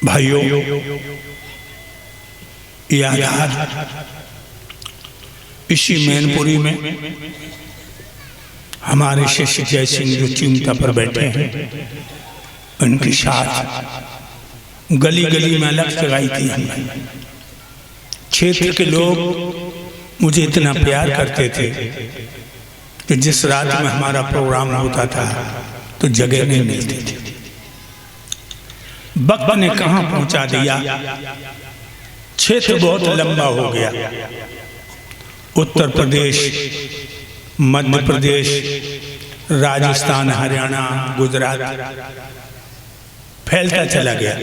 भाइयों, ये आधार इसी मैनपुरी में हमारे शिष्य जय सिंह जो चिमटा पर बैठे हैं, उनके साथ गली गली में अलग लगाई थी हमने। क्षेत्र के लोग मुझे इतना प्यार करते थे कि जिस रात में हमारा प्रोग्राम होता था तो जगह नहीं मिलती थी। वक्त ने कहां पहुंचा दिया, क्षेत्र बहुत लंबा हो गया। उत्तर प्रदेश, मध्य प्रदेश, राजस्थान, हरियाणा, गुजरात फैलता चला गया।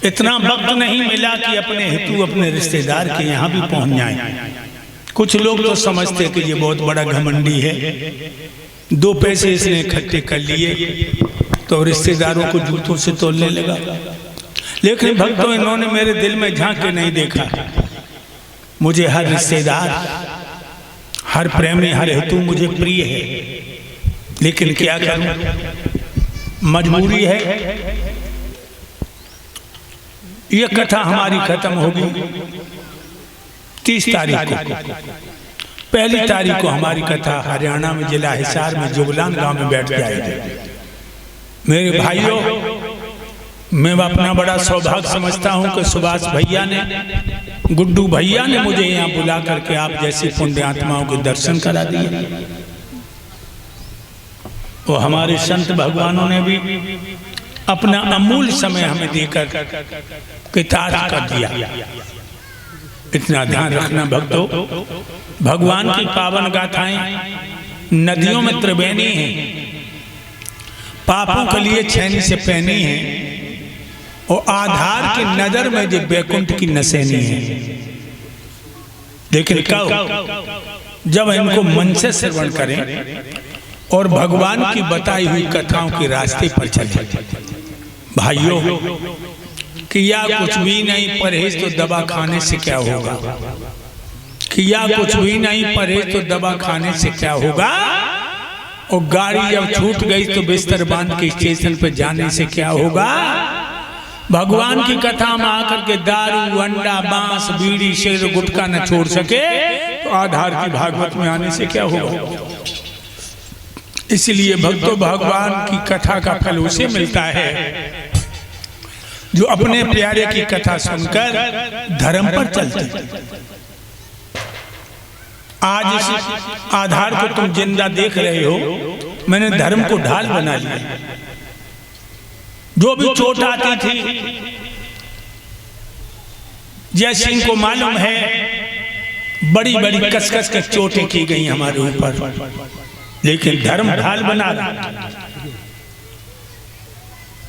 इतना वक्त नहीं मिला कि अपने हेतु अपने रिश्तेदार के यहाँ भी पहुंच जाए। कुछ लोग तो समझते कि ये बहुत बड़ा घमंडी है, 2 पैसे इसने इकट्ठे कर लिए तो रिश्तेदारों को जूतों से तोलने लगा। लेकिन भक्तों, इन्होंने मेरे दिल में झांक के नहीं देखा। मुझे हर रिश्तेदार, हर प्रेमी, हर हेतु मुझे प्रिय है, लेकिन क्या करूं, मजबूरी है। ये कथा हमारी खत्म होगी 30 तारीख को। 1 तारीख को हमारी कथा हरियाणा में जिला हिसार में जुगलान गांव में बैठ जाएगी। मेरे भाइयों, मैं अपना बड़ा सौभाग्य समझता हूं कि सुभाष भैया ने, गुड्डू भैया ने मुझे यहाँ बुला करके आप जैसी पुण्य आत्माओं के दर्शन करा दिए। और हमारे संत भगवानों ने भी अपना अमूल्य समय हमें देकर कृतार्थ कर दिया। इतना ध्यान रखना भक्तों, भगवान की पावन गाथाएं नदियों में त्रिवेणी हैं, पापों के लिए छैनी से पैनी है, और आधार की नजर में जो बैकुंठ की नसैनी है। लेकिन कब, जब इनको मन से श्रवण करें और भगवान की बताई हुई कथाओं के रास्ते पर चले। भाइयों, किया कुछ भी नहीं परहेज तो दवा खाने से क्या होगा, किया कुछ भी नहीं परहेज तो दवा खाने से क्या होगा, और गाड़ी जब छूट गई तो बिस्तर बांध के स्टेशन पर जाने से क्या होगा। भगवान की कथा में आकर के दारू, अंडा, बांस, बीड़ी, शेर, गुटखा न छोड़ सके तो आधार की भागवत में आने से क्या होगा। इसलिए भक्तों, भगवान की कथा का फल उसे मिलता है जो अपने प्यारे की कथा सुनकर धर्म पर चलते। आज इस आधार को तुम जिंदा देख रहे हो, मैंने धर्म को ढाल बना लिया। जो भी चोट आती थी, जय सिंह को मालूम है, बड़ी बड़ी कसकस के चोटें की गई हमारे ऊपर, लेकिन धर्म ढाल बना रहा,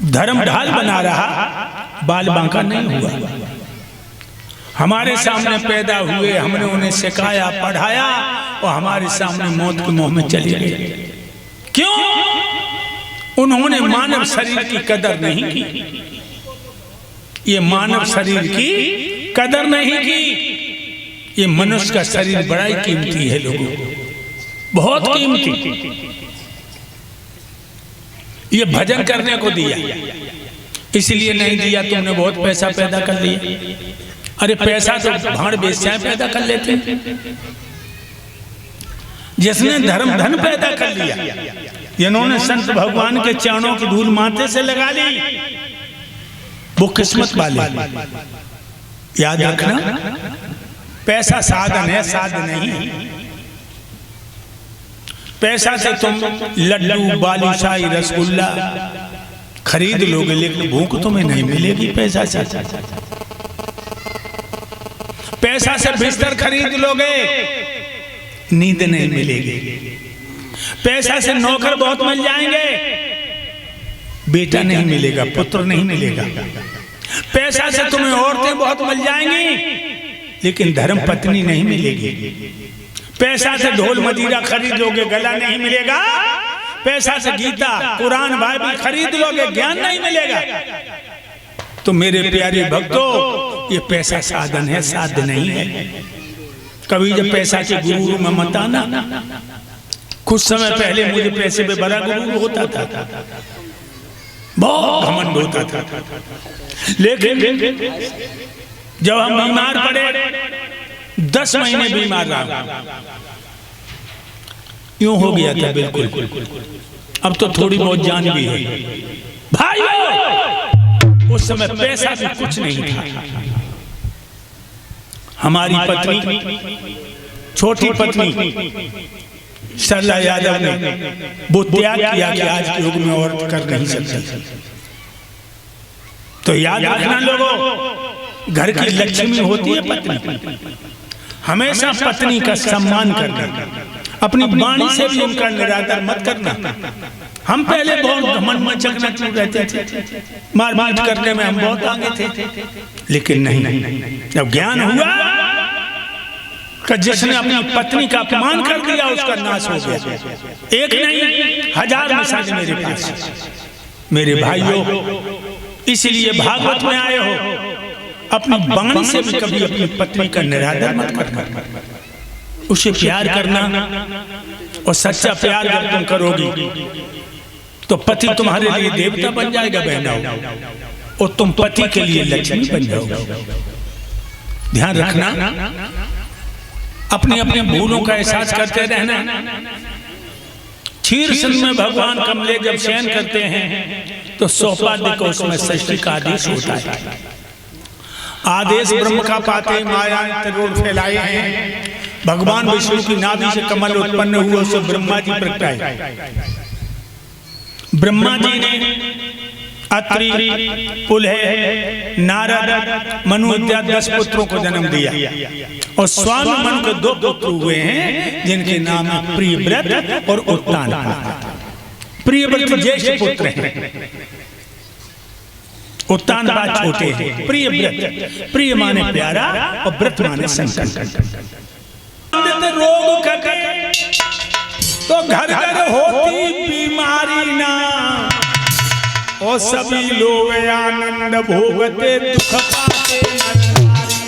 धर्म ढाल बना रहा, बाल बांका नहीं हुआ। हमारे सामने पैदा हुए, हमने उन्हें सिखाया, पढ़ाया, और हमारे सामने मौत के मुंह में चले गए। क्यों? उन्होंने मानव शरीर की कदर नहीं की। ये मानव शरीर की कदर नहीं की। ये मनुष्य का शरीर बड़ा ही कीमती है लोगों, बहुत कीमती। ये भजन करने को दिया, इसलिए नहीं दिया तुमने बहुत पैसा पैदा कर लिया। अरे पैसा तो भाड़ बेचाए पैदा कर लेते। जिसने धर्म धन पैदा कर लिया, इन्होंने संत भगवान के चरणों की धूल माथे से लगा ली, वो किस्मत वाले। याद रखना, पैसा साधन है, साधन नहीं। पैसा से तुम लड्डू, बालूशाही, रसगुल्ला खरीद लोगे, लेकिन भूख तुम्हें नहीं मिलेगी। पैसा से, पैसा से बिस्तर खरीद लोगे, नींद नहीं मिलेगी। पैसा से नौकर बहुत मिल जाएंगे, बेटा नहीं मिलेगा, पुत्र नहीं मिलेगा। पैसा से तुम्हें औरतें बहुत मिल जाएंगी, लेकिन धर्म पत्नी नहीं मिलेगी। पैसा से ढोल मजीरा खरीद लोगे, गला नहीं मिलेगा। पैसा से गीता, कुरान, बाइबल खरीद लोगे, ज्ञान नहीं मिलेगा। तो मेरे प्यारे भक्तों, ये पैसा साधन है, साध्य नहीं है। कभी जब पैसा के गुरु में मत आना। कुछ समय पहले मुझे पैसे पे बड़ा गुरु होता था, बहुत घमंड होता था। लेकिन जब हम बीमार पड़े, 10 महीने बीमार रहा, यूं हो गया था बिल्कुल। अब तो थोड़ी बहुत जान भी है भाई। उस समय पैसा भी कुछ नहीं था। हमारी पत्नी, छोटी पत्नी सरला यादव ने वो त्याग किया कि आज के युग में औरत कर नहीं सकती। तो याद रखना लोगों, घर की लक्ष्मी होती है पत्नी। हमेशा पत्नी का सम्मान करना, अपनी वाणी से भी उनका निरादर मत करना। हम पहले बहुत घमंड में चकनाचूर रहते थे, मारपीट करने में हम बहुत आगे थे, लेकिन नहीं, जब ज्ञान हुआ कि जिसने अपनी पत्नी का अपमान कर दिया उसका नाश हो गया। एक नहीं 1000 मिसाल मेरे पास। मेरे भाइयों, इसलिए भागवत में आए हो, अपनी वाणी से भी कभी अपनी पत्नी का निरादर मत करना, उसे प्यार करना। और सच्चा प्यार जब तुम करोगी तो पति तुम्हारे लिए देवता बन जाएगा बहनों, और तुम पति के लिए लक्ष्मी बन जाओगे। ध्यान रखना, अपने अपने भूलों का एहसास करते रहना। क्षीर सिंह में भगवान कमले जब शयन करते हैं तो सौपाद्य को उसमें सृष्टि का आदेश होता है। आदेश ब्रह्म का पाते माया तरोड़ फैलाए हैं। भगवान विष्णु की नाभि से कमल उत्पन्न हुआ, उससे ब्रह्मा जी प्रगटाए। ब्रह्मा जी ने अत्रि, पुलह, नारद, मनु इत्यादि 10 पुत्रों को जन्म दिया। और स्वामी मनु के 2 पुत्र हुए हैं जिनके नाम है प्रियव्रत और उत्तान। प्रियव्रत ज्येष्ठ पुत्र हैं, उत्तान बात छोटे हैं। प्रियव्रत, प्रिय माने प्यारा और व्रत माने संकट। रोग कटे तो घर घर होती बीमारी ना, और सभी लोग आनंद भोगते दुख पाते नर नारी।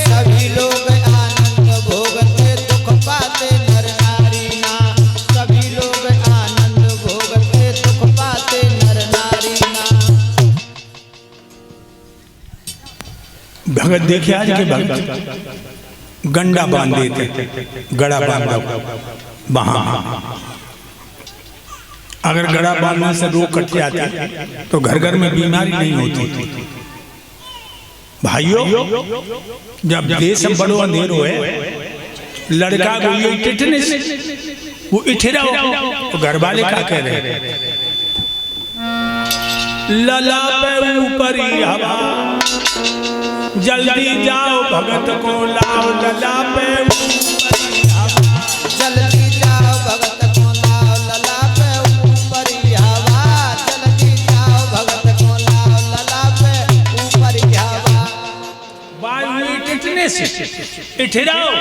सभी लोग आनंद भोगते दुख पाते नर नारी ना। सभी लोग आनंद भोगते दुख पाते नर नारी ना। भगत देखिए, आज के भगत गंडा बांध देते, गड़ा बांधा वहां। अगर गड़ा बांधने से रोग कट जाती तो घर घर में बीमारी नहीं होती। भाइयों, जब देश में बड़ो अंधेर हो, लड़का को ये टिटनेस, वो इठेरा हो, तो घर वाले क्या कह रहे हैं? लला पे ऊपर ही हवा, जल्दी जाओ भगत को लाओ। लला पे ऊपर ही हवा, जल्दी जाओ भगत को लाओ। लला पे ऊपर ही हवा, जल्दी जाओ भगत को लाओ। लला पे ऊपर ही हवा। वायु टिटनेस, इठेराओ।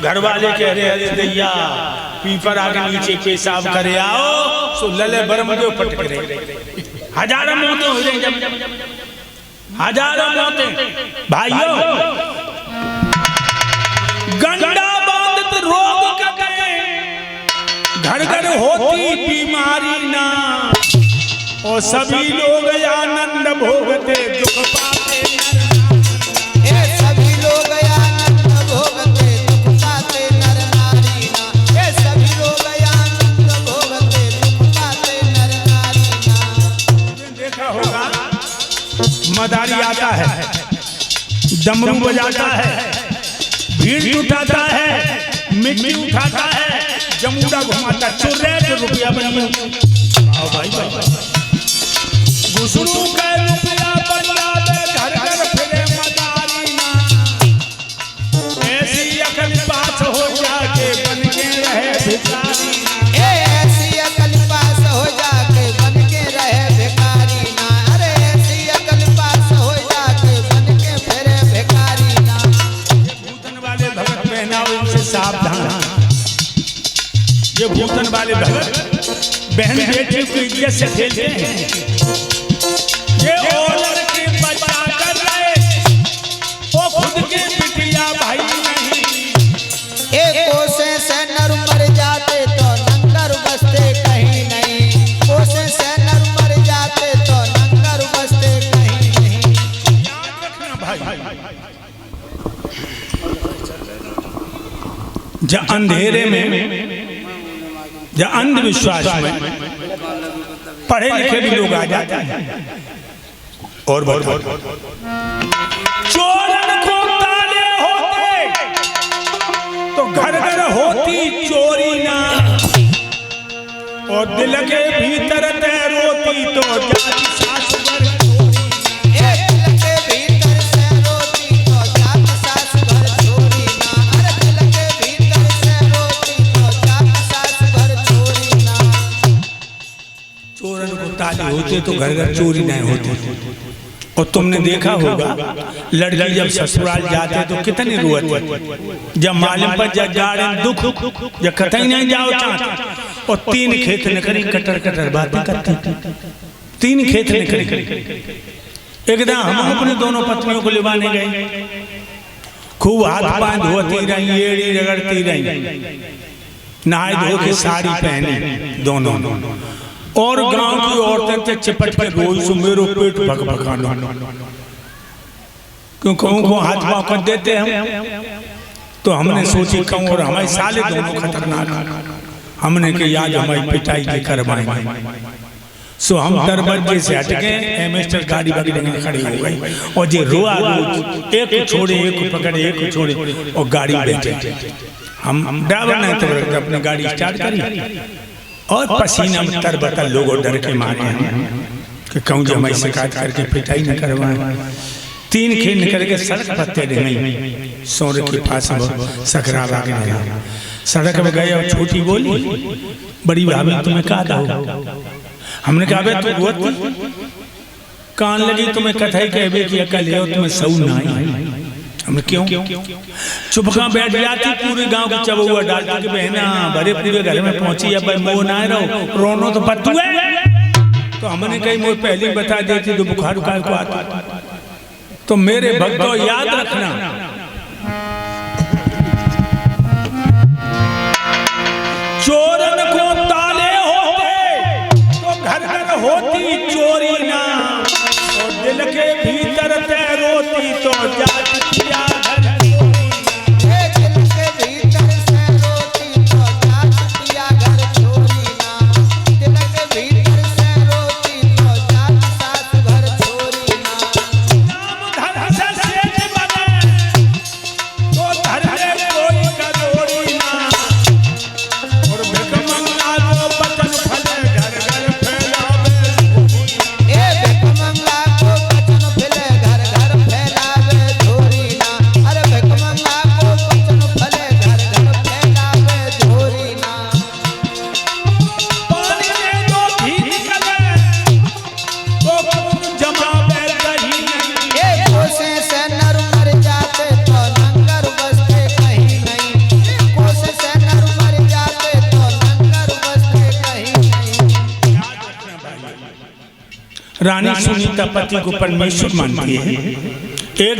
घर वाले कह रहे अरे दैया पीपर आगे नीचे पेशाब करे आओ, सो लले बरम जो पटक रहे। हजारों मौतें हो रही, हजारों मौतें। भाइयों, गंडा बांधत रोग कटे, घर घर होती बीमारी ना, और सभी लोग आनंद भोगते दुख पाते। सभी लोग आनंद भोगते दुख पाते नर नारी ना। सभी लोग आनंद भोगते दुख पाते नर नारी ना। देखा होगा, मदारी आता है, डमरू बजाता है, भीड़ उठाता है, मिट्टी उठाता है, जमुना घुमाता, चुर्रे रुपया बनिए। भाई गुसरू का रुपया बनिया, घर घर फिरे मदारी ना। ऐसी अकल पास हो जाके बन के रहे भिखारी। ऐसी अकल पास हो जाके बन के रहे भिखारी ना। अरे ऐसी अकल पास हो जाके बन के फिरे भिखारी ना। भूतन वाले भगत बहनाओं, इनसे सावधान। ये भूतन वाले भगत बहन बेटी को इज्जत से खेलते हैं। ये औरत की बचा कर रहे, वो खुद की बिटिया भाई नहीं। एक कोसे से नर मर जाते तो नंगर बसते कहीं नहीं। कोसे से नर मर जाते जा अंधेरे में, जा अंधविश्वास में पढ़े लिखे भी लोग आ जाते हैं। और बताओ, चोरन को ताले होते तो घर घर होती चोरी ना, और दिल के भीतर ते रोती तो जाती सास घर चोरी। दिल के भीतर से रोती तो जाती सास घर चोरी ना। अरे दिल के भीतर से रोती तो जाती सास घर चोरी ना। चोरन को ताले होते तो घर घर चोरी नहीं होती। और तुमने देखा होगा लड़की जब ससुराल जाते तो कितनी रोती, जब मालूम पर जब जाड़े दुख जब कतई नहीं जाओ चाहते, और 3 खेत निकली कटर कटर बातें करती, 3 खेत निकली। एकदम हम अपने दोनों पत्नियों को लिवाने गए, खूब हाथ पांव धोती रही, एड़ी रगड़ती रही, नहाए धो के साड़ी पहने दोनों, और गांव की औरतें से चिपट के रोई सो मेरो पेट भगभगाना, क्यों कहूँ को हाथ पाँव कर देते हम। तो हमने सोची कहूँ, और हमारे साले दोनों खतरनाक, हमने के याद हमारी पिटाई के करवाएंगे। सो हम दरवाजे से हट गए, एमएस्टर गाड़ी बागी खड़ी हो गई, और जे रोआ रोज एक छोड़े एक पकड़े एक छोड़े, और गाड़ी बैठे। हम ड्राइवर नहीं तो अपनी गाड़ी स्टार्ट करी, और पसीना में तरबतर लोगों डर के मारे हैं कि कहूँ जो हमारी शिकायत करके पिटाई न करवाए। 3 खेत निकल के सड़क पत्ते गई, सोरे के पास सकरावा गया, सड़क में गए और छोटी बोली, बड़ी भाभी तुम्हें कहा था? हमने कहा बे तू रोती कान लगी, तुम्हें कथाई कहबे कि अकल है और तुम्हें सऊ ना आई। हमने क्यों? चुपका बैठ जाती, पूरे गांव को चबुआ डालती कि बहना भरे पूरे घर में पहुंची, अब मोह ना रहो, रोनो तो पत्तू है। तो हमने कही मोह पहले बता देती तो बुखार उखार को आता। तो मेरे भक्तों याद रखना, चोरन को ताले होते तो घर घर होती चोरी ना, और दिल के भीतर ते रोती तो जाती पिया घर चोरी ना। दिल के भीतर से रोती तो जाती पिया घर चोरी ना। दिल के भीतर से रोती तो जाती सास घर चोरी ना। नाम धन से सेठ बने तो धर ले कोई करोड़ी ना, और भिखमंगा को बचन फले घर घर फैलावे झोरी ना। भिखमंगा को बचन फले घर घर फैलावे झोरी ना। अरे भिखमंगा को बचन फले घर घर फैलावे झोरी ना। पानी में जो भी निकले तो खून जमावे कहीं नहीं। कोसे से नर मर जाते तो नंगर बसते कहीं नहीं। कोसे से नर मर जाते तो नंगर बसते कहीं नहीं। रानी सुनीता पति को परमेश्वर मानती है। एक